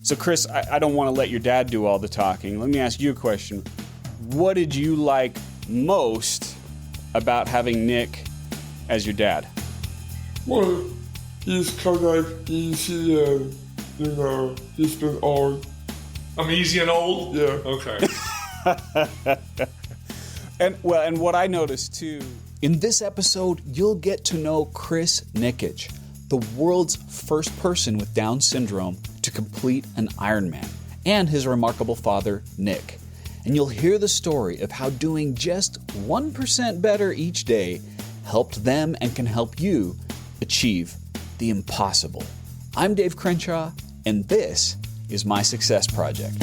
So Chris, I don't want to let your dad do all the talking. Let me ask you a question. What did you like most about having Nick as your dad? Well, he's kind of easy and, he's been old. I'm easy and old? Yeah. Okay. And what I noticed too, in this episode, you'll get to know Chris Nikic, the world's first person with Down syndrome to complete an Ironman, and his remarkable father, Nick. And you'll hear the story of how doing just 1% better each day helped them and can help you achieve the impossible. I'm Dave Crenshaw, and this is my Success Project.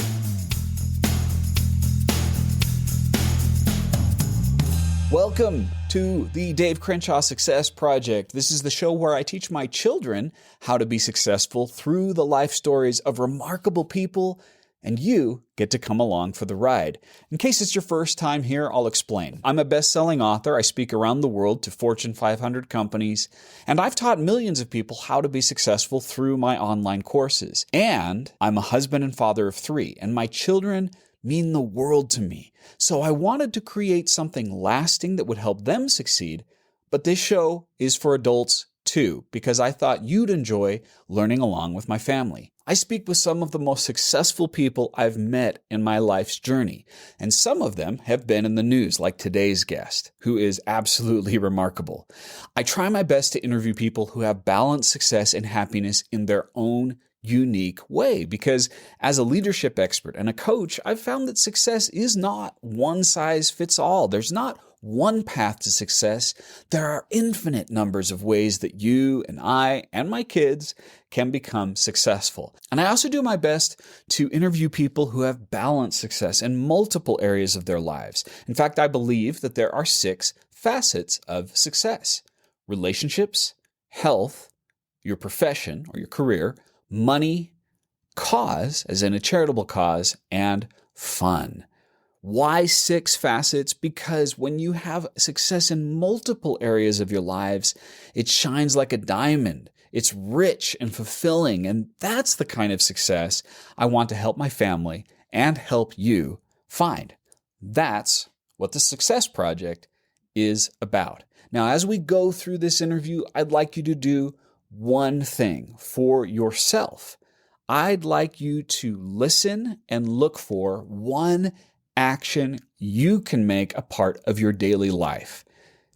Welcome to the Dave Crenshaw Success Project. This is the show where I teach my children how to be successful through the life stories of remarkable people, and you get to come along for the ride. In case it's your first time here, I'll explain. I'm a best-selling author. I speak around the world to Fortune 500 companies, and I've taught millions of people how to be successful through my online courses. And I'm a husband and father of 3, and my children mean the world to me. So I wanted to create something lasting that would help them succeed, but this show is for adults too, because I thought you'd enjoy learning along with my family. I speak with some of the most successful people I've met in my life's journey, and some of them have been in the news, like today's guest, who is absolutely remarkable. I try my best to interview people who have balanced success and happiness in their own unique way, because as a leadership expert and a coach, I've found that success is not one size fits all. There's not one path to success. There are infinite numbers of ways that you and I and my kids can become successful. And I also do my best to interview people who have balanced success in multiple areas of their lives. In fact, I believe that there are 6 facets of success: relationships, health, your profession or your career, money, cause, as in a charitable cause, and fun. Why 6 facets? Because when you have success in multiple areas of your lives, it shines like a diamond. It's rich and fulfilling, and that's the kind of success I want to help my family and help you find. That's what the Success Project is about. Now, as we go through this interview, I'd like you to do one thing for yourself. I'd like you to listen and look for one action you can make a part of your daily life.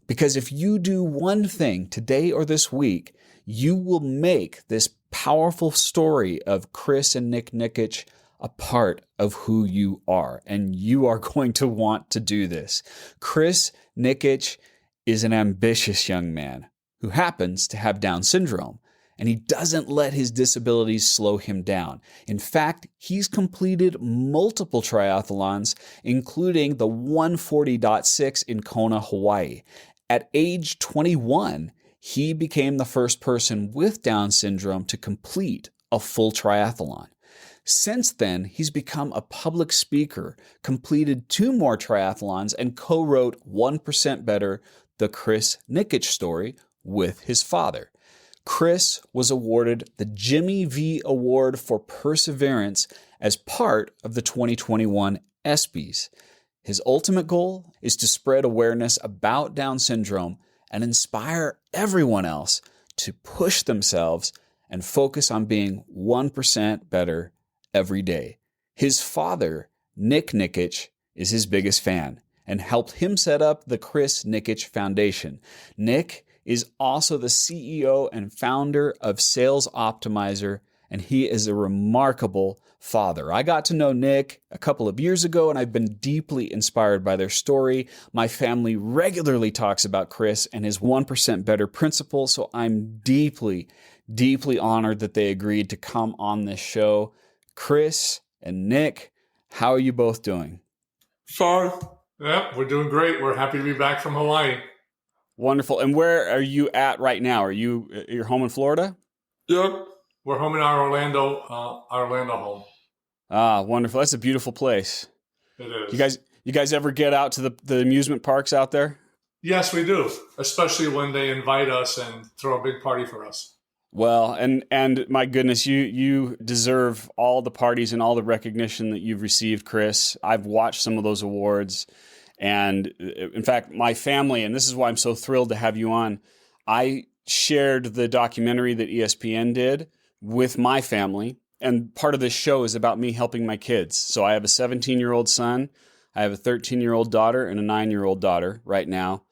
Because if you do one thing today or this week, you will make this powerful story of Chris and Nick Nikic a part of who you are. And you are going to want to do this. Chris Nikic is an ambitious young man who happens to have Down syndrome, and he doesn't let his disabilities slow him down. In fact, he's completed multiple triathlons, including the 140.6 in Kona, Hawaii. At age 21, he became the first person with Down syndrome to complete a full triathlon. Since then, he's become a public speaker, completed 2 more triathlons, and co-wrote 1% Better, the Chris Nikic story, with his father. Chris was awarded the Jimmy V Award for Perseverance as part of the 2021 ESPYs. His ultimate goal is to spread awareness about Down syndrome and inspire everyone else to push themselves and focus on being 1% better every day. His father, Nick Nikic, is his biggest fan and helped him set up the Chris Nikic Foundation. Nick is also the CEO and founder of Sales Optimizer, and he is a remarkable father. I got to know Nick a couple of years ago, and I've been deeply inspired by their story. My family regularly talks about Chris and his 1% Better principle, so I'm deeply, deeply honored that they agreed to come on this show. Chris and Nick, how are you both doing? Fine. Yeah, we're doing great. We're happy to be back from Hawaii. Wonderful. And where are you at right now? You're home in Florida? Yep. We're home in our Orlando home. Ah, wonderful. That's a beautiful place. It is. You guys ever get out to the amusement parks out there? Yes, we do, especially when they invite us and throw a big party for us. Well, and my goodness, you deserve all the parties and all the recognition that you've received, Chris. I've watched some of those awards, and in fact, my family, and this is why I'm so thrilled to have you on, I shared the documentary that ESPN did with my family, and part of this show is about me helping my kids. So I have a 17-year-old son, I have a 13-year-old daughter, and a 9-year-old daughter right now.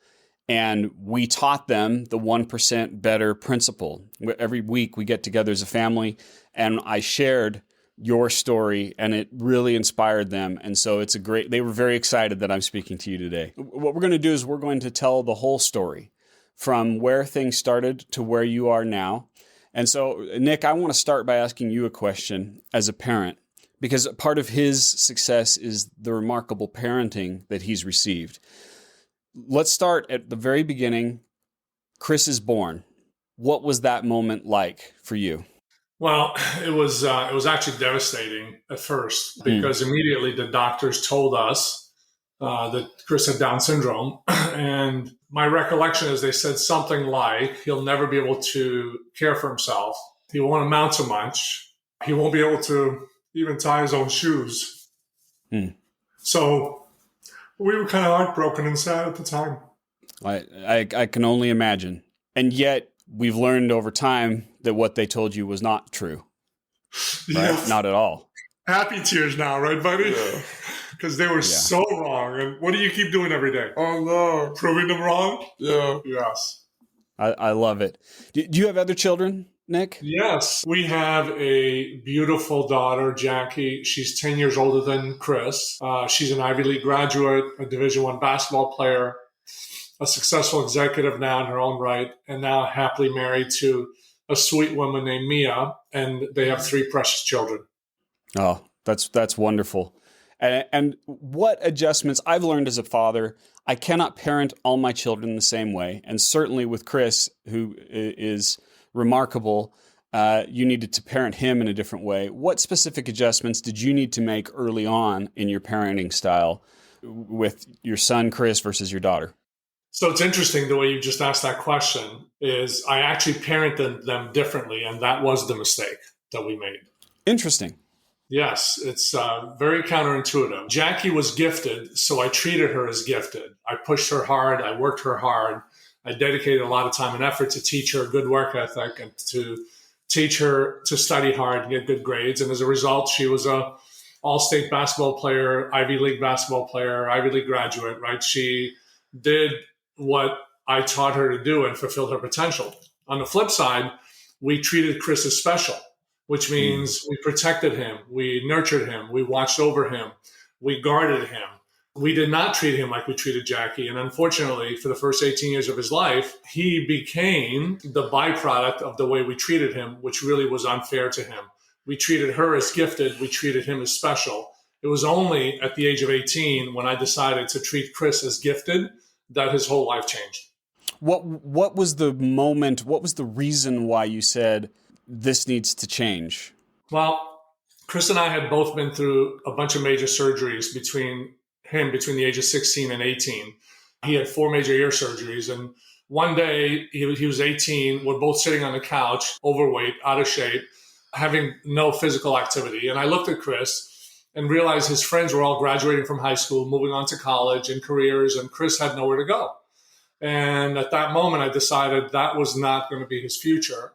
And we taught them the 1% better principle. Every week we get together as a family, and I shared your story, and it really inspired them. And so they were very excited that I'm speaking to you today. What we're going to do is we're going to tell the whole story from where things started to where you are now. And so, Nick, I want to start by asking you a question as a parent, because part of his success is the remarkable parenting that he's received. Let's start at the very beginning. Chris is born. What was that moment like for you? Well, it was actually devastating at first because immediately the doctors told us that Chris had Down syndrome. And my recollection is they said something like, he'll never be able to care for himself. He won't amount to much. He won't be able to even tie his own shoes. So we were kind of heartbroken and sad at the time. I can only imagine. And yet we've learned over time that what they told you was not true. Right? Yes. Not at all. Happy tears now, right, buddy? Yeah. Because they were so wrong. And what do you keep doing every day? Oh, no. Proving them wrong? Yeah. Yes. I love it. Do you have other children, Nick? Yes. We have a beautiful daughter, Jackie. She's 10 years older than Chris. She's an Ivy League graduate, a Division I basketball player, a successful executive now in her own right, and now happily married to a sweet woman named Mia, and they have 3 precious children. Oh, that's wonderful. And what adjustments I've learned as a father, I cannot parent all my children the same way. And certainly with Chris, who is remarkable, you needed to parent him in a different way. What specific adjustments did you need to make early on in your parenting style with your son, Chris, versus your daughter? So it's interesting the way you just asked that question is I actually parented them differently, and that was the mistake that we made. Interesting. Yes, it's very counterintuitive. Jackie was gifted, so I treated her as gifted. I pushed her hard. I worked her hard. I dedicated a lot of time and effort to teach her a good work ethic and to teach her to study hard and get good grades. And as a result, she was a all-state basketball player, Ivy League basketball player, Ivy League graduate, right? She did what I taught her to do and fulfilled her potential. On the flip side, we treated Chris as special, which means we protected him, we nurtured him, we watched over him, we guarded him. We did not treat him like we treated Jackie. And unfortunately, for the first 18 years of his life, he became the byproduct of the way we treated him, which really was unfair to him. We treated her as gifted. We treated him as special. It was only at the age of 18 when I decided to treat Chris as gifted that his whole life changed. What was the moment, what was the reason why you said this needs to change? Well, Chris and I had both been through a bunch of major surgeries between the age of 16 and 18. He had 4 major ear surgeries. And one day he was 18. We're both sitting on the couch, overweight, out of shape, having no physical activity. And I looked at Chris and realized his friends were all graduating from high school, moving on to college and careers, and Chris had nowhere to go. And at that moment, I decided that was not going to be his future.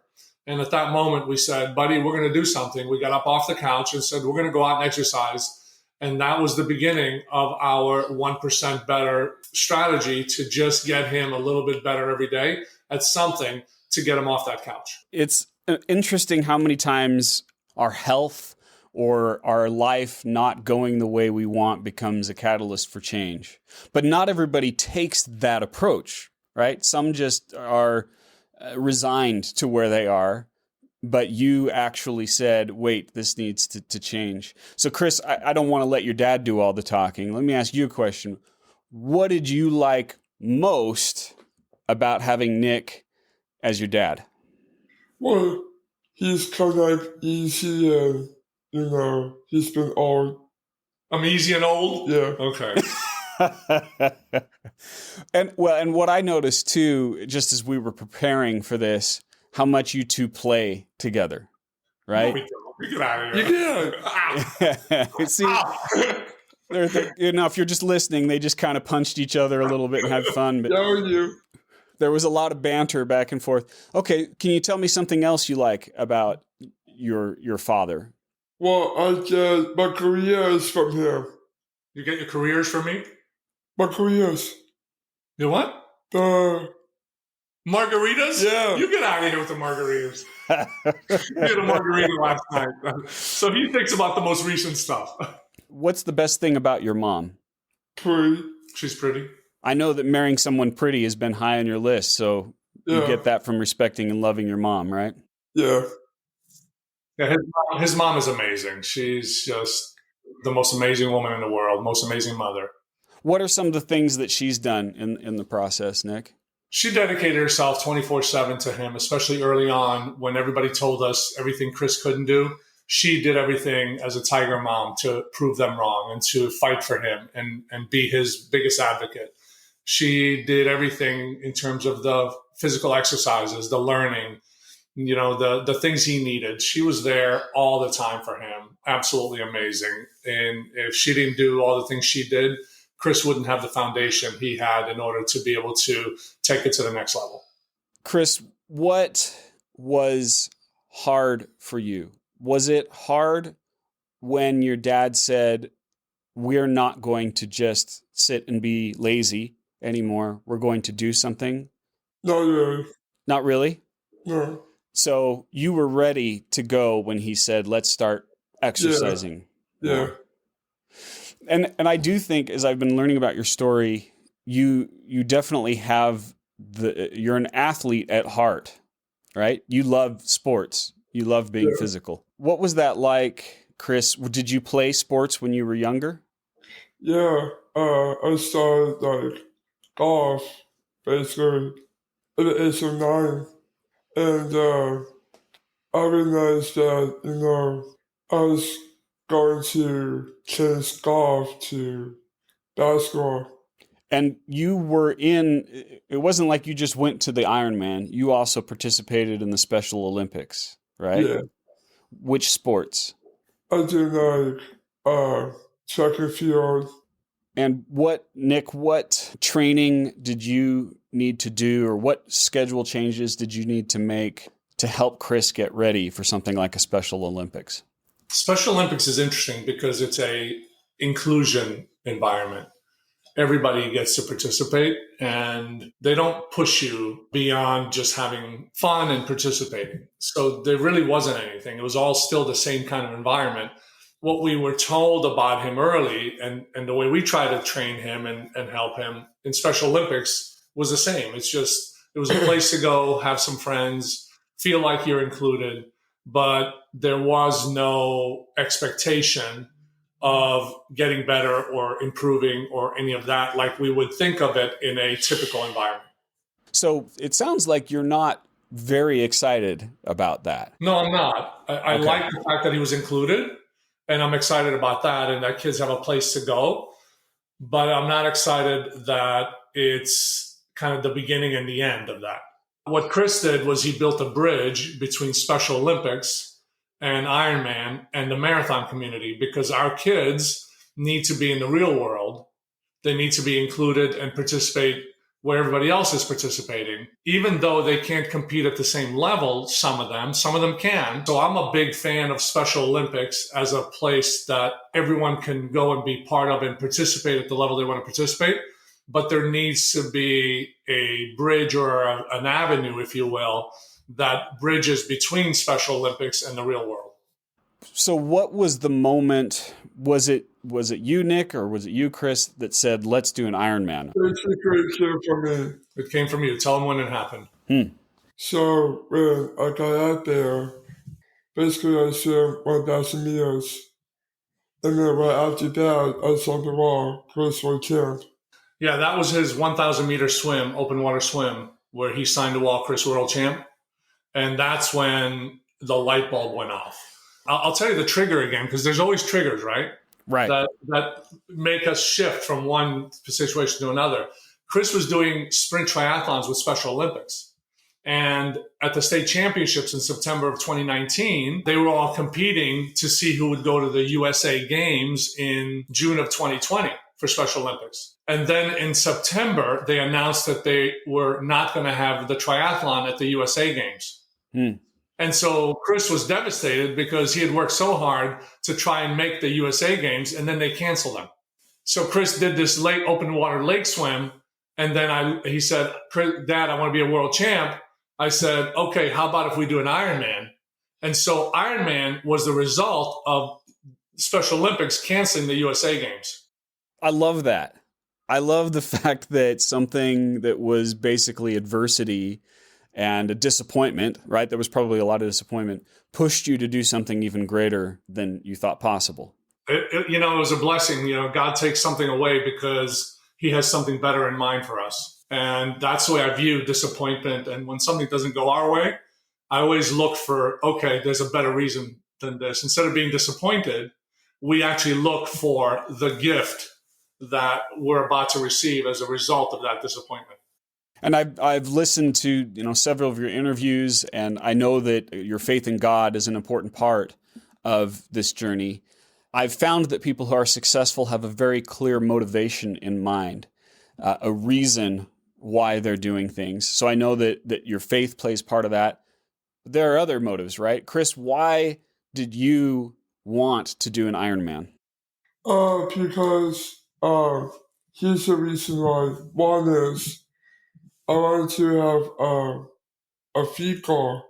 And at that moment, we said, buddy, we're going to do something. We got up off the couch and said, we're going to go out and exercise. And that was the beginning of our 1% better strategy to just get him a little bit better every day at something to get him off that couch. It's interesting how many times our health or our life not going the way we want becomes a catalyst for change. But not everybody takes that approach, right? Some just are resigned to where they are, but you actually said, wait, this needs to change. So Chris, I don't want to let your dad do all the talking. Let me ask you a question. What did you like most about having Nick as your dad? Well, he's kind of easy and, he's been old. I'm easy and old? Yeah. Okay. And what I noticed too, just as we were preparing for this, how much you two play together, No, right? we don't. We get out of You here. can. See, Ow. if you're just listening, they just kind of punched each other a little bit and had fun. But Yo, you. there was a lot of banter back and forth. Okay, can you tell me something else you like about your father? Well, I get my career is from him. You get your careers from me? My careers. You what? The Margaritas? Yeah. You get out of here with the margaritas. You had a margarita last night. So he thinks about the most recent stuff. What's the best thing about your mom? pretty. She's pretty. I know that marrying someone pretty has been high on your list, so you Yeah. get that from respecting and loving your mom, right? Yeah. Yeah, his mom is amazing. She's just the most amazing woman in the world, most amazing mother. What are some of the things that she's done in the process, Nick? She dedicated herself 24/7 to him, especially early on when everybody told us everything Chris couldn't do. She did everything as a Tiger mom to prove them wrong and to fight for him and be his biggest advocate. She did everything in terms of the physical exercises, the learning, the things he needed. She was there all the time for him. Absolutely amazing. And if she didn't do all the things she did, Chris wouldn't have the foundation he had in order to be able to take it to the next level. Chris, what was hard for you? Was it hard when your dad said, we're not going to just sit and be lazy anymore. We're going to do something? Not really. Not really? No. So you were ready to go when he said, let's start exercising. Yeah. And I do think, as I've been learning about your story, you definitely have you're an athlete at heart, right? You love sports. You love being physical. What was that like, Chris? Did you play sports when you were younger? Yeah. I started golf basically at the age of 9. And I realized that, I was going to change golf to basketball. And you were it wasn't like you just went to the Ironman. You also participated in the Special Olympics, right? Yeah. Which sports? I did track and field. And what training did you need to do, or what schedule changes did you need to make to help Chris get ready for something like a Special Olympics? Special Olympics is interesting because it's a inclusion environment. Everybody gets to participate, and they don't push you beyond just having fun and participating. So there really wasn't anything. It was all still the same kind of environment. What we were told about him early and the way we try to train him and help him in Special Olympics was the same. It's just, it was a place to go, have some friends, feel like you're included, but there was no expectation of getting better or improving or any of that like we would think of it in a typical environment. So it sounds like you're not very excited about that. No, I'm not. I Okay. like the fact that he was included, and I'm excited about that and that kids have a place to go. But I'm not excited that it's kind of the beginning and the end of that. What Chris did was he built a bridge between Special Olympics and Ironman and the marathon community, because our kids need to be in the real world. They need to be included and participate where everybody else is participating, even though they can't compete at the same level. Some of them can. So I'm a big fan of Special Olympics as a place that everyone can go and be part of and participate at the level they want to participate. But there needs to be a bridge or an avenue, if you will, that bridges between Special Olympics and the real world. So what was the moment? Was it you, Nick, or was it you, Chris, that said, let's do an Ironman? It came from me. It came from you. Tell them when it happened. So when I got out there, basically I swam 1,000 meters. And then right after that, I saw the wall, Chris World Champ. Yeah, that was his 1,000 meter swim, open water swim, where he signed the wall, Chris World Champ. And that's when the light bulb went off. I'll tell you the trigger again, because there's always triggers, right? Right. That make us shift from one situation to another. Chris was doing sprint triathlons with Special Olympics. And at the state championships in September of 2019, they were all competing to see who would go to the USA Games in June of 2020 for Special Olympics. And then in September, they announced that they were not going to have the triathlon at the USA Games. And so Chris was devastated because he had worked so hard to try and make the USA Games, and then they canceled them. So Chris did this late open water lake swim. And then he said, Dad, I want to be a world champ. I said, okay, how about if we do an Ironman? And so Ironman was the result of Special Olympics canceling the USA Games. I love that. I love the fact that something that was basically adversity and a disappointment, right? There was probably a lot of disappointment, pushed you to do something even greater than you thought possible. It was a blessing. God takes something away because he has something better in mind for us. And that's the way I view disappointment. And when something doesn't go our way, I always look for, okay, there's a better reason than this. Instead of being disappointed, we actually look for the gift that we're about to receive as a result of that disappointment. And I've listened to several of your interviews, and I know that your faith in God is an important part of this journey. I've found that people who are successful have a very clear motivation in mind, a reason why they're doing things. So I know that your faith plays part of that. But there are other motives, right? Chris, why did you want to do an Ironman? Because here's the reason why. One is I wanted to have a vehicle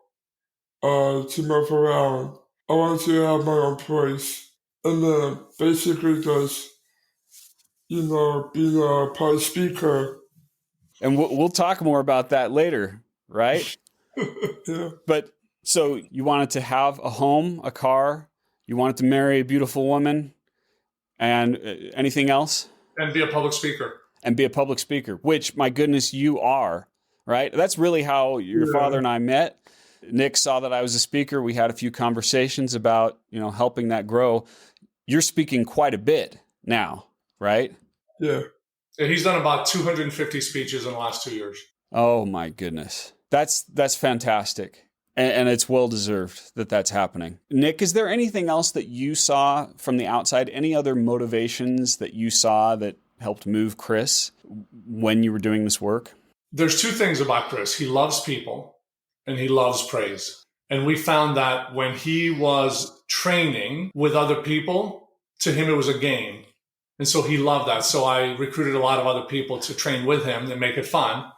to move around. I wanted to have my own place. And then basically just, being a public speaker. And we'll talk more about that later, right? Yeah. But so you wanted to have a home, a car, you wanted to marry a beautiful woman, and anything else? And be a public speaker. And be a public speaker, which, my goodness, you are, right? That's really how your father and I met. Nick saw that I was a speaker. We had a few conversations about, helping that grow. You're speaking quite a bit now, right? Yeah. He's done about 250 speeches in the last 2 years. Oh my goodness. That's fantastic. And it's well-deserved that that's happening. Nick, is there anything else that you saw from the outside? Any other motivations that you saw that helped move Chris when you were doing this work? There's two things about Chris. He loves people and he loves praise. And we found that when he was training with other people, to him it was a game. And so he loved that. So I recruited a lot of other people to train with him and make it fun.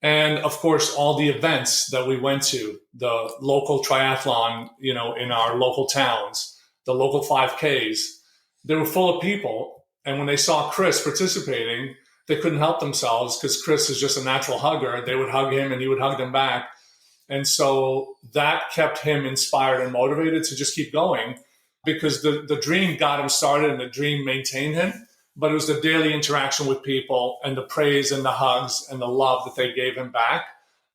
And of course, all the events that we went to, the local triathlon, in our local towns, the local 5Ks, they were full of people. And when they saw Chris participating, they couldn't help themselves because Chris is just a natural hugger. They would hug him and he would hug them back. And so that kept him inspired and motivated to just keep going because the dream got him started and the dream maintained him. But it was the daily interaction with people and the praise and the hugs and the love that they gave him back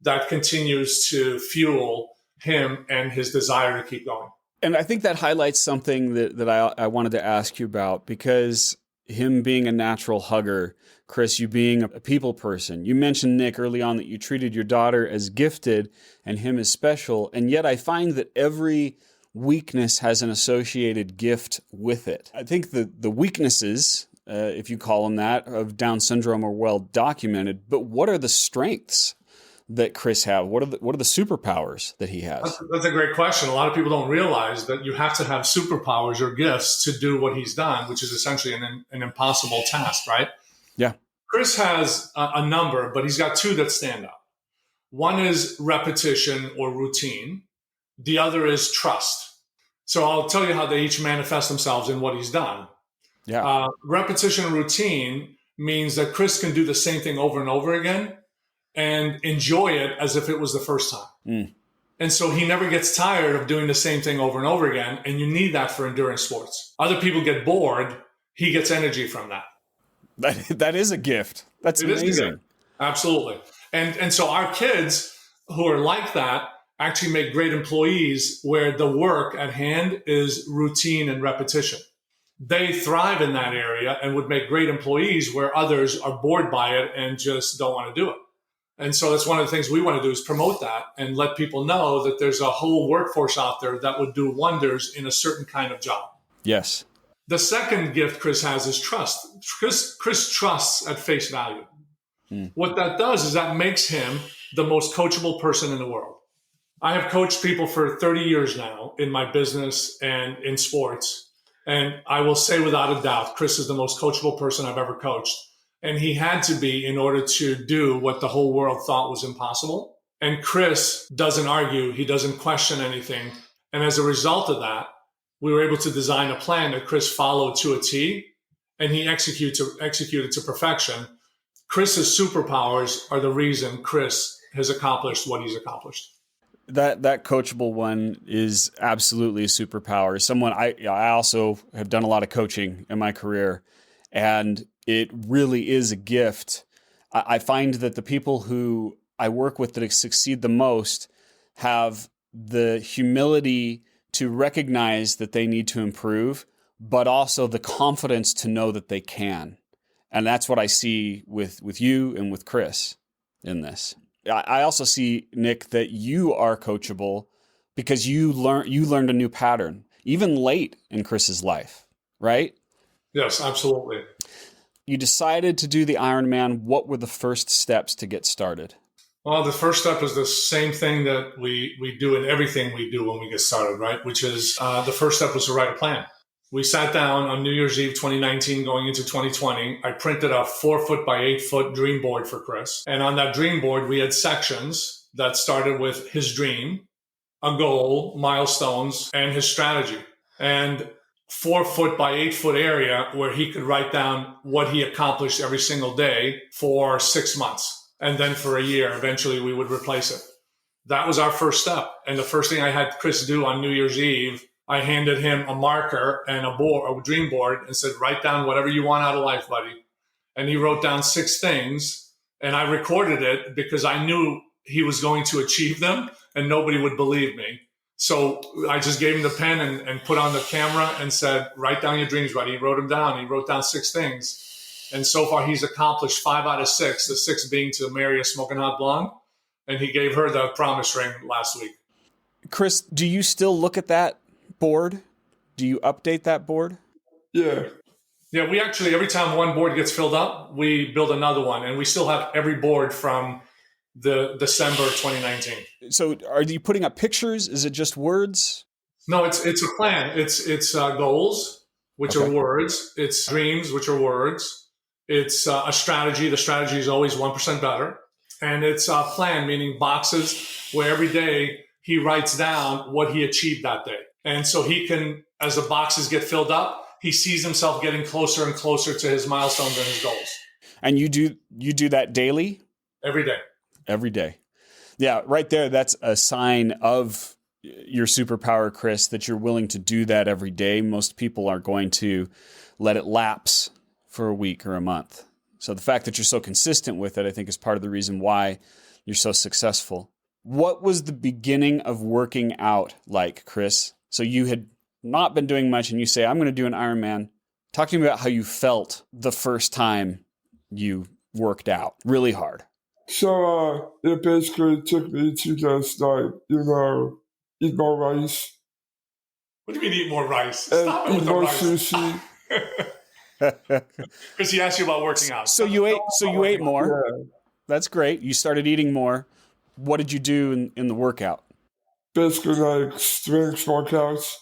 that continues to fuel him and his desire to keep going. And I think that highlights something that I wanted to ask you about, because him being a natural hugger, Chris, you being a people person, you mentioned, Nick, early on that you treated your daughter as gifted and him as special. And yet I find that every weakness has an associated gift with it. I think the weaknesses, if you call them that, of Down syndrome are well documented. But what are the strengths that Chris have? What are the superpowers that he has? That's a great question. A lot of people don't realize that you have to have superpowers or gifts to do what he's done, which is essentially an impossible task, right? Yeah. Chris has a number, but he's got two that stand out. One is repetition or routine. The other is trust. So I'll tell you how they each manifest themselves in what he's done. Yeah. Repetition and routine means that Chris can do the same thing over and over again and enjoy it as if it was the first time. Mm. And so he never gets tired of doing the same thing over and over again. And you need that for endurance sports. Other people get bored. He gets energy from that. That is a gift. That's amazing. Absolutely. And so our kids who are like that actually make great employees where the work at hand is routine and repetition. They thrive in that area and would make great employees where others are bored by it and just don't want to do it. And so that's one of the things we want to do is promote that and let people know that there's a whole workforce out there that would do wonders in a certain kind of job. Yes. The second gift Chris has is trust. Chris trusts at face value. What that does is that makes him the most coachable person in the world. I have coached people for 30 years now in my business and in sports. And I will say without a doubt, Chris is the most coachable person I've ever coached. And he had to be in order to do what the whole world thought was impossible. And Chris doesn't argue. He doesn't question anything. And as a result of that, we were able to design a plan that Chris followed to a T, and he executed to perfection. Chris's superpowers are the reason Chris has accomplished what he's accomplished. That coachable one is absolutely a superpower. Someone I also have done a lot of coaching in my career, and it really is a gift. I find that the people who I work with that succeed the most have the humility to recognize that they need to improve, but also the confidence to know that they can. And that's what I see with you and with Chris in this. I also see, Nick, that you are coachable because you learned a new pattern, even late in Chris's life, right? Yes, absolutely. You decided to do the Ironman. What were the first steps to get started? Well, the first step is the same thing that we do in everything we do when we get started, right? Which is the first step was to write a plan. We sat down on New Year's Eve 2019 going into 2020. I printed a 4-foot by 8-foot dream board for Chris. And on that dream board, we had sections that started with his dream, a goal, milestones, and his strategy. And 4-foot by 8-foot area where he could write down what he accomplished every single day for 6 months. And then for a year, eventually we would replace it. That was our first step. And the first thing I had Chris do on New Year's Eve, I handed him a marker and a dream board and said, write down whatever you want out of life, buddy. And he wrote down 6 things. And I recorded it because I knew he was going to achieve them and nobody would believe me. So I just gave him the pen and put on the camera and said, write down your dreams, buddy. He wrote them down. He wrote down 6 things. And so far, he's accomplished 5 out of 6, the 6th being to marry a smoking hot blonde. And he gave her the promise ring last week. Chris, do you still look at that board? Do you update that board? Yeah. Yeah, we actually, every time one board gets filled up, we build another one. And we still have every board from the December 2019. So are you putting up pictures? Is it just words? No, it's a plan. It's goals, which are words. It's dreams, which are words. It's a strategy. The strategy is always 1% better. And it's a plan, meaning boxes where every day he writes down what he achieved that day. And so he can, as the boxes get filled up, he sees himself getting closer and closer to his milestones and his goals. And you do that daily? Every day. Every day. Yeah, right there, that's a sign of your superpower, Chris, that you're willing to do that every day. Most people are going to let it lapse for a week or a month. So the fact that you're so consistent with it, I think, is part of the reason why you're so successful. What was the beginning of working out like, Chris? So you had not been doing much and you say, I'm going to do an Ironman. Talk to me about how you felt the first time you worked out really hard. So it basically took me to just eat more rice. What do you mean eat more rice? And Stop it eat with the more rice. sushi. Because he asked you about working out. So you ate more. Yeah. That's great. You started eating more. What did you do in the workout? Basically strength workouts.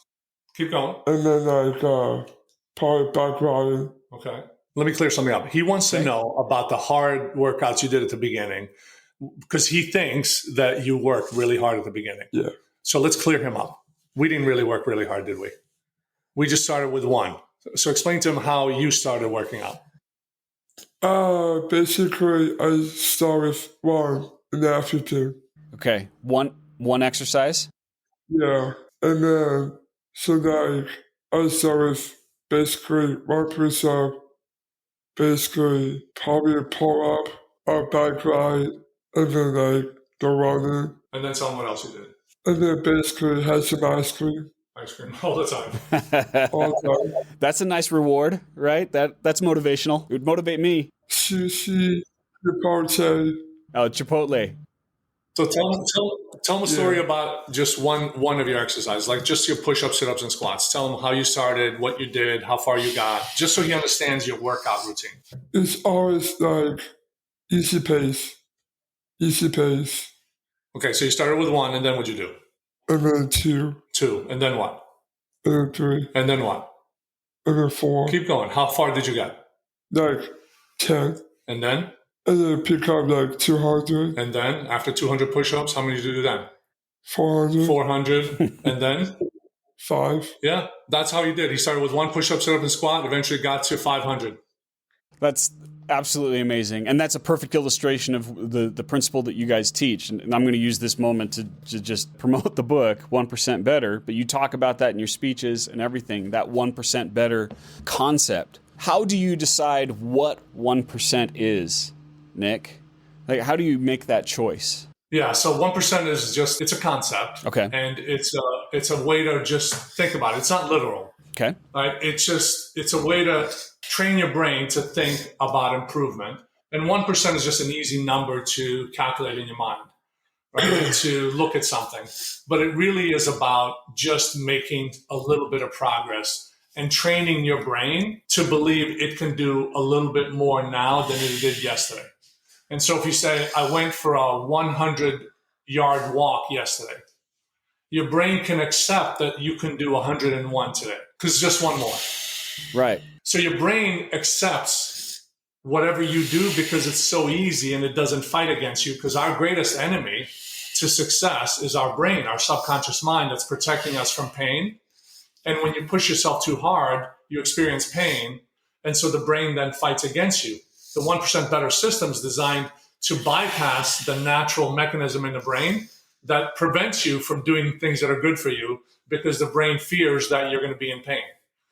Keep going. And then probably back riding. Okay. Let me clear something up. He wants to know about the hard workouts you did at the beginning because he thinks that you worked really hard at the beginning. Yeah. So let's clear him up. We didn't really work really hard, did we? We just started with 1. So explain to him how you started working out. Basically, I start with 1 and then after 2. Okay. One exercise? Yeah. And then, I start with basically 1 push-up, basically probably a pull-up, a back ride, and then the running. And then tell him what else you did. And then basically had some ice cream. Ice cream all the time. All the time. That's a nice reward, right? That's motivational. It would motivate me. Sushi, repartee. Oh, Chipotle. So tell them a story about just one of your exercises, like just your push-ups, sit-ups, and squats. Tell him how you started, what you did, how far you got, just so he understands your workout routine. It's always like easy pace. Okay, so you started with 1, and then what'd you do? And then 2. 2, and then what? And then 3. And then what? And then 4. Keep going. How far did you get? Like 10. And then? And then pick up like 200. And then, after 200 push-ups, how many did you do then? 400. 400. And then? 5. Yeah, that's how he did. He started with 1 push-up, sit-up, and squat, eventually got to 500. That's absolutely amazing. And that's a perfect illustration of the principle that you guys teach. And I'm going to use this moment to just promote the book, 1% Better. But you talk about that in your speeches and everything, that 1% better concept. How do you decide what 1% is, Nick? Like, how do you make that choice? Yeah, so 1% is just, it's a concept. Okay. And it's a way to just think about it. It's not literal. Okay. Right? It's a way to train your brain to think about improvement. And 1% is just an easy number to calculate in your mind, right? To look at something. But it really is about just making a little bit of progress and training your brain to believe it can do a little bit more now than it did yesterday. And so if you say, I went for a 100-yard walk yesterday, your brain can accept that you can do 101 today because it's just one more. Right. So your brain accepts whatever you do because it's so easy and it doesn't fight against you, because our greatest enemy to success is our brain, our subconscious mind that's protecting us from pain. And when you push yourself too hard, you experience pain. And so the brain then fights against you. The 1% Better system is designed to bypass the natural mechanism in the brain that prevents you from doing things that are good for you because the brain fears that you're going to be in pain.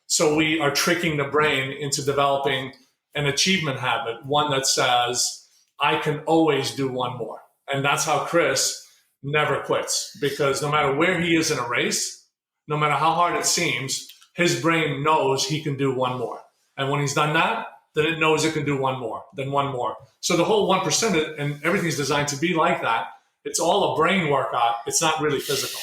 So we are tricking the brain into developing an achievement habit, one that says, I can always do one more. And that's how Chris never quits, because no matter where he is in a race, no matter how hard it seems, his brain knows he can do one more. And when he's done that, then it knows it can do one more, then one more. So the whole 1% and everything's designed to be like that. It's all a brain workout. It's not really physical.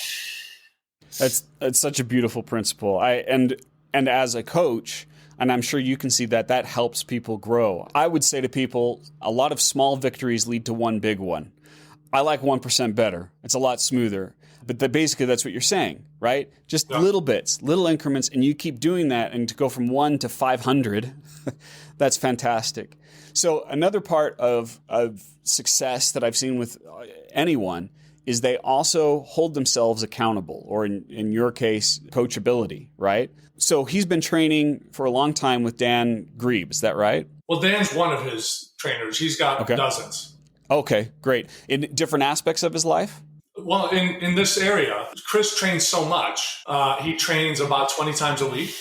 That's such a beautiful principle. And as a coach, and I'm sure you can see that helps people grow. I would say to people, a lot of small victories lead to one big one. I like 1% better. It's a lot smoother. But basically that's what you're saying, right? Just little bits, little increments, and you keep doing that, and to go from 1 to 500, that's fantastic. So another part of success that I've seen with anyone is they also hold themselves accountable, or in your case, coachability, right? So he's been training for a long time with Dan Grieb, is that right? Well, Dan's one of his trainers. He's got dozens. Okay, great. In different aspects of his life? Well, in this area, Chris trains so much. He trains about 20 times a week,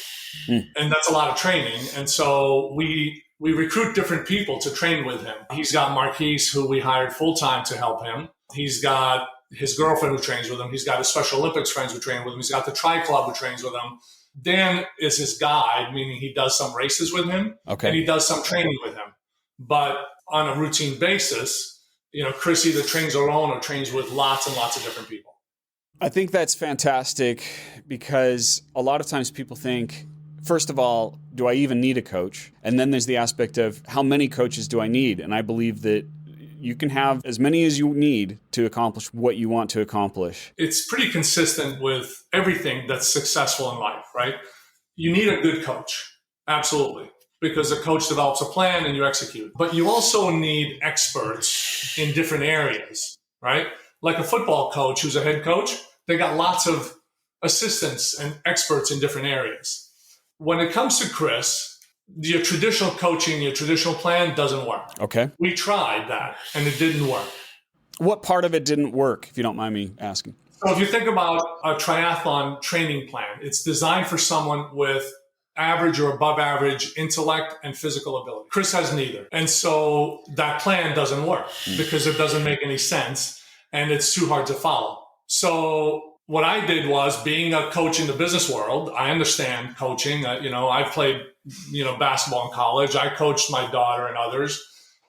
and that's a lot of training. And so we recruit different people to train with him. He's got Marquise, who we hired full-time to help him. He's got his girlfriend who trains with him. He's got his Special Olympics friends who train with him. He's got the Tri Club who trains with him. Dan is his guide, meaning he does some races with him, and he does some training with him. But on a routine basis, Chris either trains alone or trains with lots and lots of different people. I think that's fantastic, because a lot of times people think, first of all, do I even need a coach? And then there's the aspect of how many coaches do I need? And I believe that you can have as many as you need to accomplish what you want to accomplish. It's pretty consistent with everything that's successful in life, right? You need a good coach. Absolutely. Because a coach develops a plan and you execute. But you also need experts in different areas, right? Like a football coach who's a head coach, they got lots of assistants and experts in different areas. When it comes to Chris, your traditional coaching, your traditional plan doesn't work. Okay. We tried that and it didn't work. What part of it didn't work, if you don't mind me asking? So if you think about a triathlon training plan, it's designed for someone with average or above average intellect and physical ability. Chris has neither. And so that plan doesn't work because it doesn't make any sense and it's too hard to follow. So what I did was, being a coach in the business world, I understand coaching. I've played, basketball in college. I coached my daughter and others.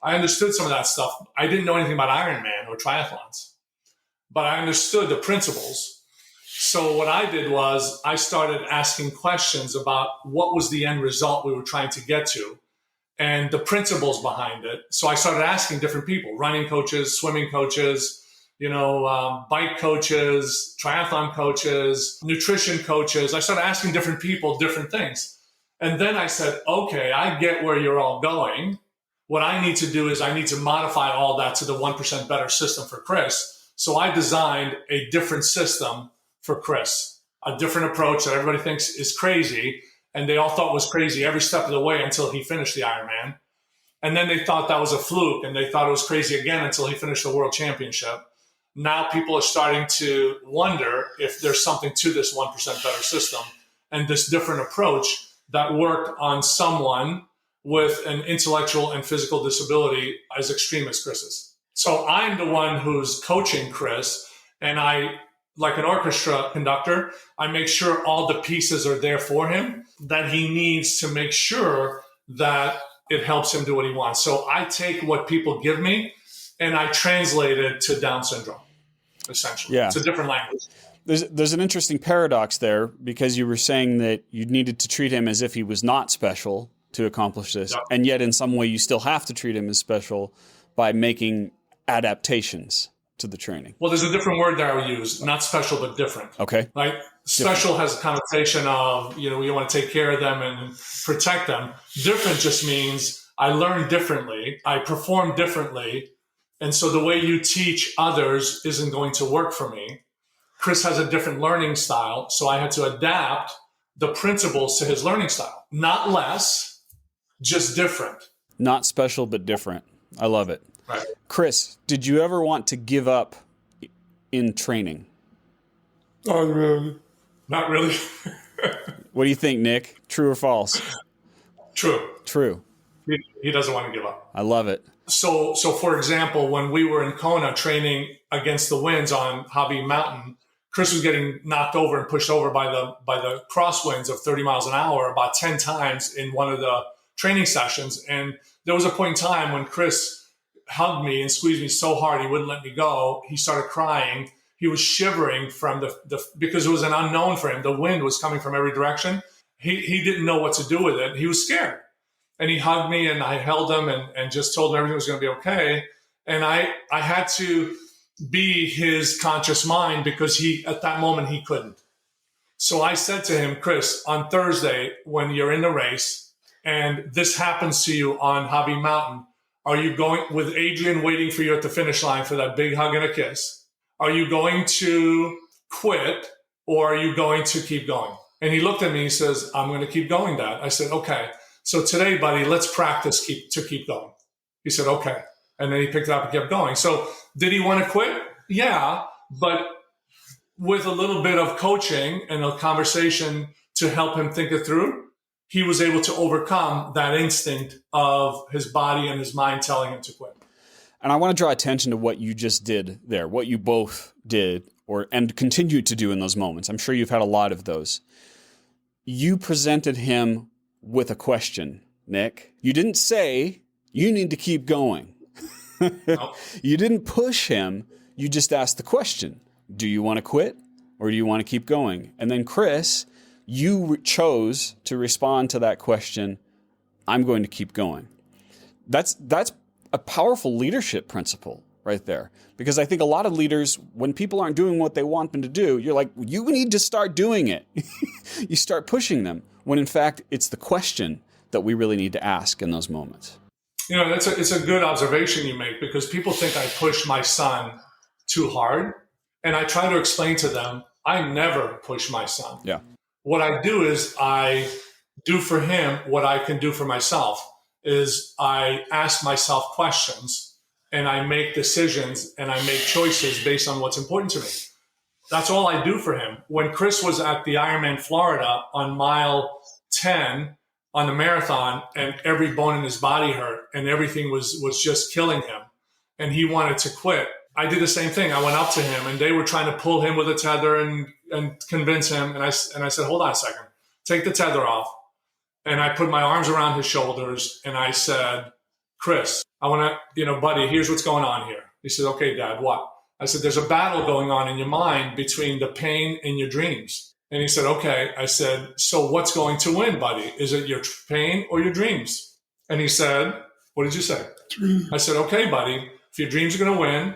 I understood some of that stuff. I didn't know anything about Ironman or triathlons, but I understood the principles. So what I did was I started asking questions about what was the end result we were trying to get to and the principles behind it. So I started asking different people, running coaches, swimming coaches, bike coaches, triathlon coaches, nutrition coaches. I started asking different people different things. And then I said, okay, I get where you're all going. What I need to do is I need to modify all that to the 1% better system for Chris. So I designed a different system for Chris, a different approach that everybody thinks is crazy. And they all thought was crazy every step of the way until he finished the Ironman. And then they thought that was a fluke, and they thought it was crazy again until he finished the world championship. Now people are starting to wonder if there's something to this 1% better system and this different approach that worked on someone with an intellectual and physical disability as extreme as Chris is. So I'm the one who's coaching Chris, and I, like an orchestra conductor, I make sure all the pieces are there for him that he needs to make sure that it helps him do what he wants. So I take what people give me and I translate it to Down syndrome, essentially. Yeah. It's a different language. There's an interesting paradox there, because you were saying that you needed to treat him as if he was not special to accomplish this. Yep. And yet in some way you still have to treat him as special by making adaptations to the training. Well, there's a different word that I would use, not special, but different. Okay. Like special has a connotation of, you want to take care of them and protect them. Different just means I learn differently, I perform differently. And so the way you teach others isn't going to work for me. Chris has a different learning style, so I had to adapt the principles to his learning style. Not less, just different. Not special, but different. I love it. Right. Chris, did you ever want to give up in training? Not really. Not really. What do you think, Nick? True or false? True. True. He doesn't want to give up. I love it. So for example, when we were in Kona training against the winds on Hobby Mountain, Chris was getting knocked over and pushed over by the crosswinds of 30 miles an hour about 10 times in one of the training sessions. And there was a point in time when Chris hugged me and squeezed me so hard he wouldn't let me go. He started crying. He was shivering from the because it was an unknown for him. The wind was coming from every direction. He didn't know what to do with it. He was scared. And he hugged me and I held him and just told him everything was going to be okay. And I had to be his conscious mind because at that moment he couldn't. So I said to him, Chris, on Thursday, when you're in the race and this happens to you on Hobby Mountain, are you going with Adrian waiting for you at the finish line for that big hug and a kiss? Are you going to quit or are you going to keep going? And he looked at me and he says, I'm going to keep going, Dad. I said, okay. So today, buddy, let's practice to keep going. He said, okay. And then he picked it up and kept going. So did he want to quit? Yeah. But with a little bit of coaching and a conversation to help him think it through, he was able to overcome that instinct of his body and his mind telling him to quit. And I want to draw attention to what you just did there, what you both did and continue to do in those moments. I'm sure you've had a lot of those. You presented him with a question, Nick. You didn't say, you need to keep going. No. You didn't push him. You just asked the question, do you want to quit or do you want to keep going? And then Chris, you chose to respond to that question, I'm going to keep going. That's a powerful leadership principle right there. Because I think a lot of leaders, when people aren't doing what they want them to do, you're like, you need to start doing it. You start pushing them, when in fact, it's the question that we really need to ask in those moments. It's a good observation you make, because people think I push my son too hard. And I try to explain to them, I never push my son. Yeah. What I do is I do for him what I can do for myself, is I ask myself questions and I make decisions and I make choices based on what's important to me. That's all I do for him. When Chris was at the Ironman Florida on mile 10 on the marathon and every bone in his body hurt and everything was just killing him and he wanted to quit, I did the same thing. I went up to him and they were trying to pull him with a tether and convince him. And I said, hold on a second, take the tether off. And I put my arms around his shoulders and I said, Chris, I want to, buddy, here's what's going on here. He said, okay, Dad, what? I said, there's a battle going on in your mind between the pain and your dreams. And he said, okay. I said, so what's going to win, buddy? Is it your pain or your dreams? And he said, what did you say? I said, okay, buddy, if your dreams are going to win,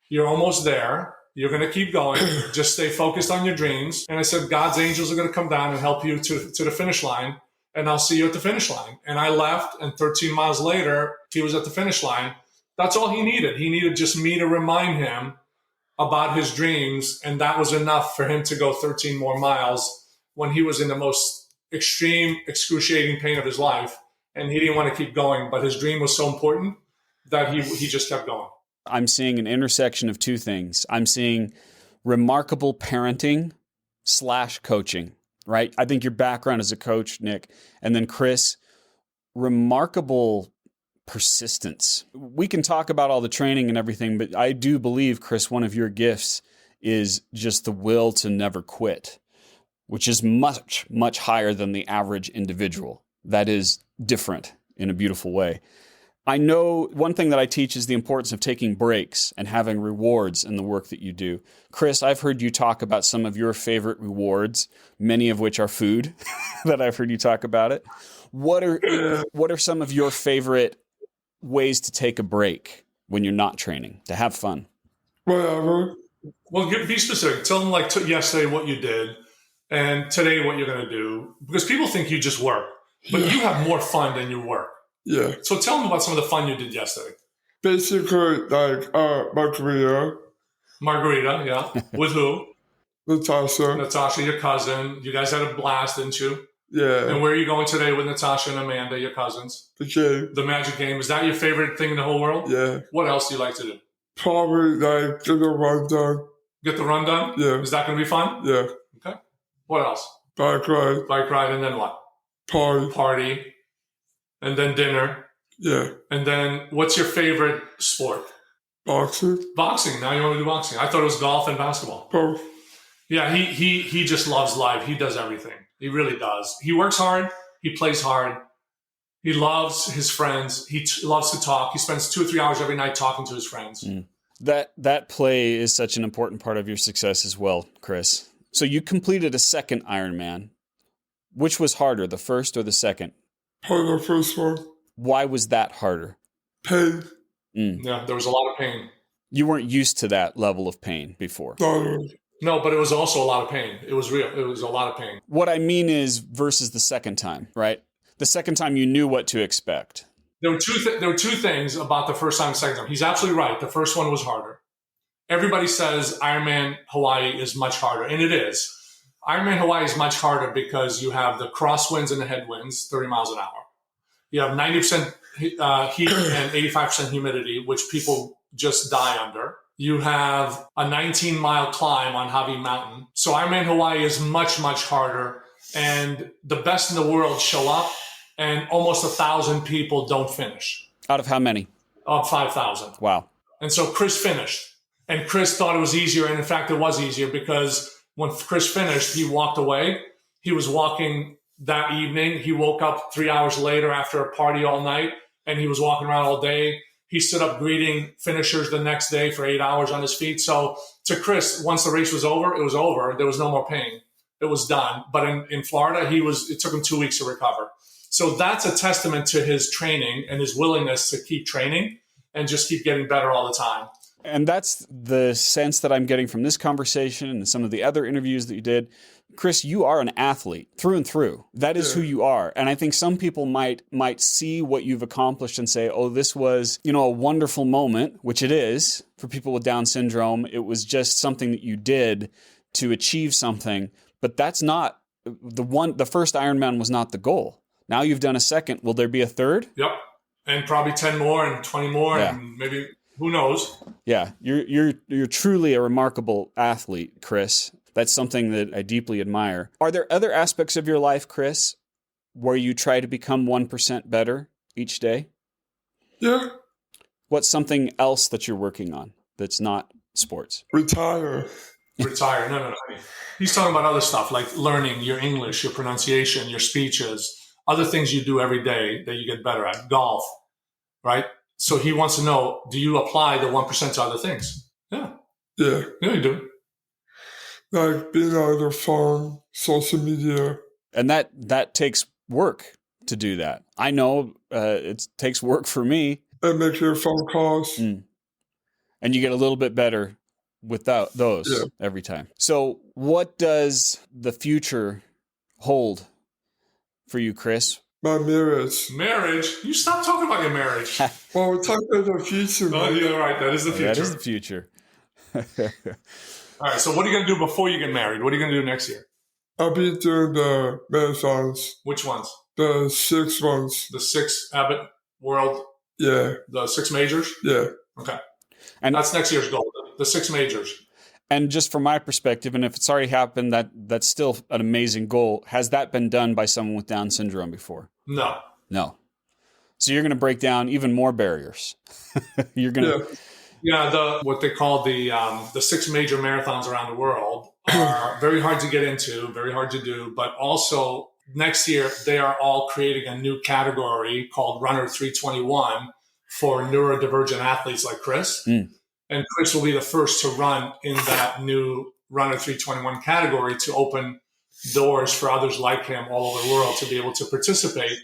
you're almost there. You're going to keep going. Just stay focused on your dreams. And I said, God's angels are going to come down and help you to the finish line. And I'll see you at the finish line. And I left. And 13 miles later, he was at the finish line. That's all he needed. He needed just me to remind him about his dreams. And that was enough for him to go 13 more miles when he was in the most extreme, excruciating pain of his life. And he didn't want to keep going. But his dream was so important that he just kept going. I'm seeing an intersection of two things. I'm seeing remarkable parenting / coaching, right? I think your background as a coach, Nick, and then Chris, remarkable persistence. We can talk about all the training and everything, but I do believe, Chris, one of your gifts is just the will to never quit, which is much, much higher than the average individual. That is different in a beautiful way. I know one thing that I teach is the importance of taking breaks and having rewards in the work that you do. Chris, I've heard you talk about some of your favorite rewards, many of which are food that I've heard you talk about it. What are some of your favorite ways to take a break when you're not training, to have fun? Whatever. Well, be specific. Tell them like yesterday what you did and today what you're going to do. Because people think you just work, but you have more fun than you work. Yeah. So tell them about some of the fun you did yesterday. Basically, like, margarita. Margarita, yeah. With who? Natasha, your cousin. You guys had a blast, didn't you? Yeah. And where are you going today with Natasha and Amanda, your cousins? The game. The Magic Game. Is that your favorite thing in the whole world? Yeah. What else do you like to do? Probably, like, get a run done. Get the run done? Yeah. Is that going to be fun? Yeah. Okay. What else? Bike ride. Bike ride, and then what? Party. And then dinner. Yeah. And then what's your favorite sport? Boxing. Boxing. Now you want to do boxing. I thought it was golf and basketball. Both. Yeah, he just loves life. He does everything. He really does. He works hard. He plays hard. He loves his friends. He loves to talk. He spends 2 or 3 hours every night talking to his friends. That play is such an important part of your success as well, Chris. So you completed a second Ironman. Which was harder, the first or the second? Probably the first one. Why was that harder? Pain. Yeah, there was a lot of pain. You weren't used to that level of pain before. No, but it was also a lot of pain. It was real. It was a lot of pain. What I mean is versus the second time, right? The second time you knew what to expect. There were two things about the first time and second time. He's absolutely right. The first one was harder. Everybody says Ironman Hawaii is much harder, and it is. Ironman Hawaii is much harder because you have the crosswinds and the headwinds, 30 miles an hour. You have 90% heat and 85% humidity, which people just die under. You have a 19-mile climb on Hawaii Mountain. So Ironman Hawaii is much, much harder. And the best in the world show up, and almost 1,000 people don't finish. Out of how many? Of 5,000. Wow. And so Chris finished. And Chris thought it was easier. And in fact, it was easier because when Chris finished, he walked away. He was walking that evening. He woke up 3 hours later after a party all night, and he was walking around all day. He stood up greeting finishers the next day for 8 hours on his feet. So to Chris, once the race was over, it was over. There was no more pain. It was done. But in Florida, it took him 2 weeks to recover. So that's a testament to his training and his willingness to keep training and just keep getting better all the time. And that's the sense that I'm getting from this conversation and some of the other interviews that you did. Chris, you are an athlete through and through. That is who you are. And I think some people might see what you've accomplished and say, oh, this was, a wonderful moment, which it is for people with Down syndrome. It was just something that you did to achieve something. But that's not the first Ironman was not the goal. Now you've done a second. Will there be a third? Yep. And probably 10 more and 20 more and maybe who knows? Yeah, you're truly a remarkable athlete, Chris. That's something that I deeply admire. Are there other aspects of your life, Chris, where you try to become 1% better each day? Yeah. What's something else that you're working on that's not sports? Retire. No. He's talking about other stuff like learning your English, your pronunciation, your speeches, other things you do every day that you get better at. Golf. right? So he wants to know, do you apply the 1% to other things? Yeah. Yeah. Yeah, you do. Like being on the phone, social media. And that takes work to do that. I know it takes work for me. And make your phone calls. And you get a little bit better without those every time. So what does the future hold for you, Chris? My marriage. Marriage? You stop talking about your marriage. Well, we're talking about the future. Oh, man. you're right. That is the future. That is the future. All right. So what are you going to do before you get married? What are you going to do next year? I'll be doing the marathons. Which ones? The 6 ones. The 6 Abbott World? Yeah. The 6 majors? Yeah. Okay. And that's next year's goal. The 6 majors. And just from my perspective, and if it's already happened, that's still an amazing goal. Has that been done by someone with Down syndrome before? No. So you're going to break down even more barriers. You're going to... Yeah, what they call the 6 major marathons around the world are very hard to get into, very hard to do, but also next year they are all creating a new category called Runner 321 for neurodivergent athletes like Chris. And Chris will be the first to run in that new Runner 321 category to open doors for others like him all over the world to be able to participate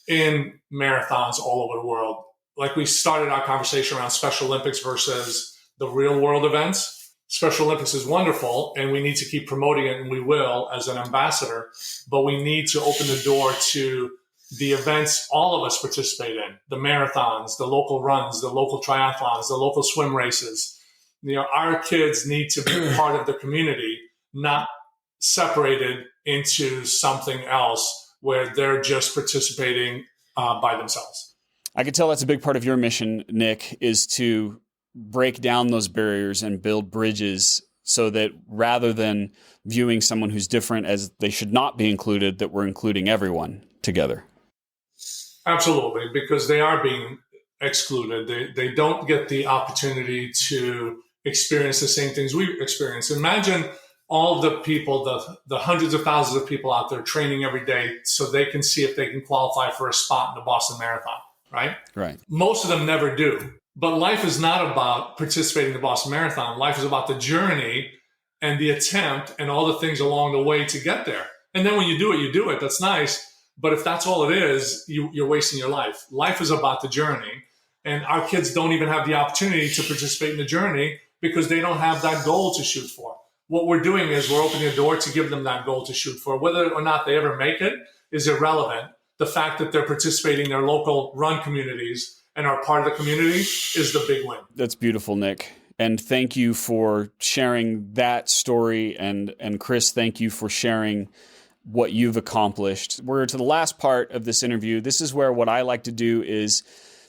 in marathons all over the world. Like we started our conversation around Special Olympics versus the real world events. Special Olympics is wonderful and we need to keep promoting it, and we will as an ambassador, but we need to open the door to the events all of us participate in, the marathons, the local runs, the local triathlons, the local swim races. Our kids need to be part of the community, not separated into something else where they're just participating by themselves. I could tell that's a big part of your mission, Nick, is to break down those barriers and build bridges so that rather than viewing someone who's different as they should not be included, that we're including everyone together. Absolutely, because they are being excluded. They don't get the opportunity to experience the same things we experience. Imagine all the people, the hundreds of thousands of people out there training every day so they can see if they can qualify for a spot in the Boston Marathon, right? Right. Most of them never do. But life is not about participating in the Boston Marathon. Life is about the journey and the attempt and all the things along the way to get there. And then when you do it. That's nice. But if that's all it is, you're wasting your life. Life is about the journey. And our kids don't even have the opportunity to participate in the journey because they don't have that goal to shoot for. What we're doing is we're opening a door to give them that goal to shoot for. Whether or not they ever make it is irrelevant. The fact that they're participating in their local run communities and are part of the community is the big win. That's beautiful, Nick. And thank you for sharing that story. And Chris, thank you for sharing what you've accomplished. We're to the last part of this interview. This is where what I like to do is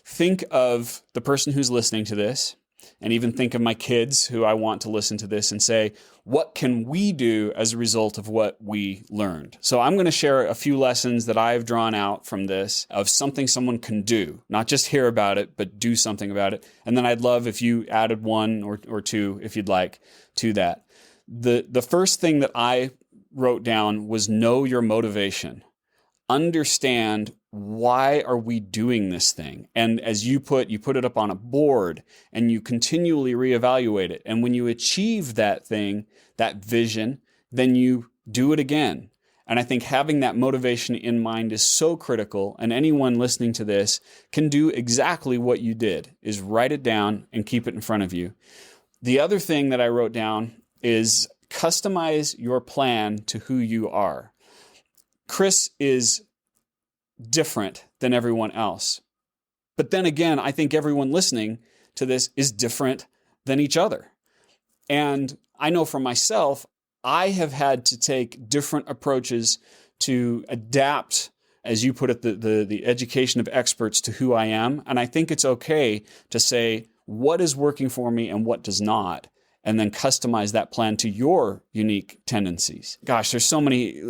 think of the person who's listening to this, and even think of my kids who I want to listen to this, and say, what can we do as a result of what we learned? So I'm going to share a few lessons that I've drawn out from this of something someone can do, not just hear about it, but do something about it. And then I'd love if you added one or two, if you'd like, to that. The first thing that I wrote down was know your motivation. Understand, why are we doing this thing? And as you put it up on a board and you continually reevaluate it. And when you achieve that thing, that vision, then you do it again. And I think having that motivation in mind is so critical. And anyone listening to this can do exactly what you did, is write it down and keep it in front of you. The other thing that I wrote down is customize your plan to who you are. Chris is different than everyone else. But then again, I think everyone listening to this is different than each other. And I know for myself, I have had to take different approaches to adapt, as you put it, the education of experts to who I am. And I think it's okay to say what is working for me and what does not, and then customize that plan to your unique tendencies. Gosh, there's so many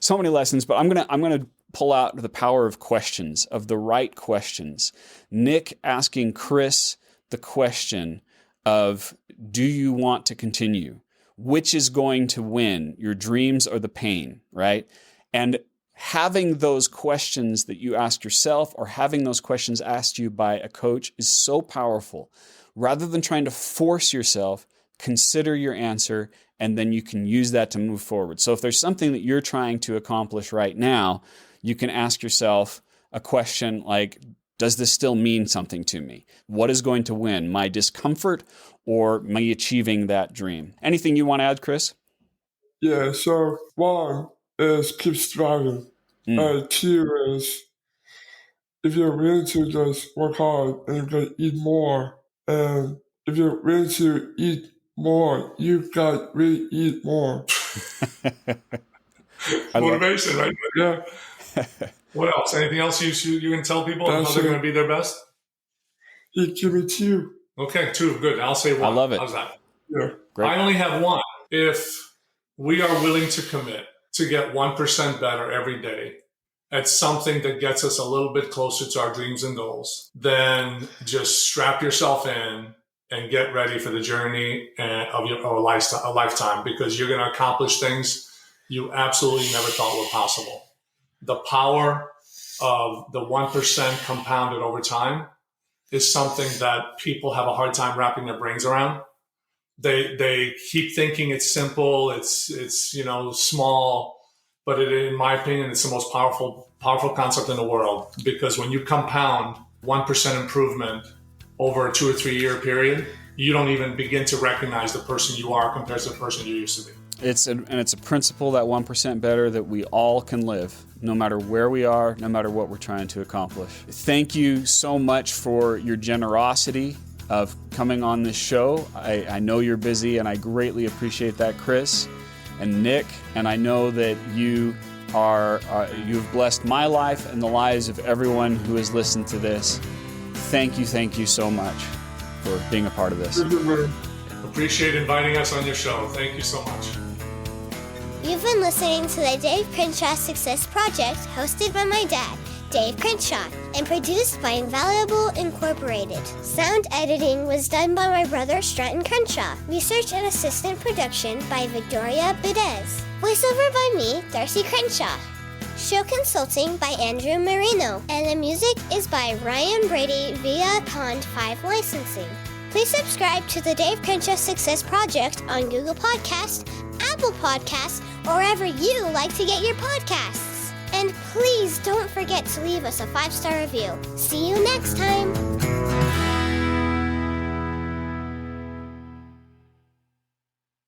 lessons, but I'm gonna pull out the power of questions, of the right questions. Nick asking Chris the question of, do you want to continue? Which is going to win, your dreams or the pain, right? And having those questions that you ask yourself or having those questions asked you by a coach is so powerful. Rather than trying to force yourself, consider your answer, and then you can use that to move forward. So if there's something that you're trying to accomplish right now, you can ask yourself a question like, does this still mean something to me? What is going to win, my discomfort or me achieving that dream? Anything you want to add, Chris? Yeah, so 1 is keep striving. 2 is if you're willing to just work hard and you're going to eat more, and if you're willing to eat more, you've got to really eat more. Motivation, right? Yeah. What else? Anything else you can tell people how they're going to be their best? Give me 2. Okay, 2. Good. I'll say 1. I love it. How's that? Yeah. Great. I only have 1. If we are willing to commit to get 1% better every day at something that gets us a little bit closer to our dreams and goals, then just strap yourself in and get ready for the journey of a lifetime, because you're going to accomplish things you absolutely never thought were possible. The power of the 1% compounded over time is something that people have a hard time wrapping their brains around. They keep thinking it's simple, it's small, but in my opinion, it's the most powerful concept in the world, because when you compound 1% improvement over a 2 or 3 year period, you don't even begin to recognize the person you are compared to the person you used to be. It's a principle, that 1% better, that we all can live, no matter where we are, no matter what we're trying to accomplish. Thank you so much for your generosity of coming on this show. I know you're busy, and I greatly appreciate that, Chris and Nick. And I know that you've blessed my life and the lives of everyone who has listened to this. Thank you so much for being a part of this. Appreciate inviting us on your show. Thank you so much. You've been listening to the Dave Crenshaw Success Project, hosted by my dad, Dave Crenshaw, and produced by Invaluable Incorporated. Sound editing was done by my brother, Stratton Crenshaw. Research and assistant production by Victoria Budez. Voiceover by me, Darcy Crenshaw. Show consulting by Andrew Marino. And the music is by Ryan Brady via Pond 5 Licensing. Please subscribe to the Dave Crenshaw Success Project on Google Podcasts, Apple Podcasts, or wherever you like to get your podcasts. And please don't forget to leave us a 5-star review. See you next time.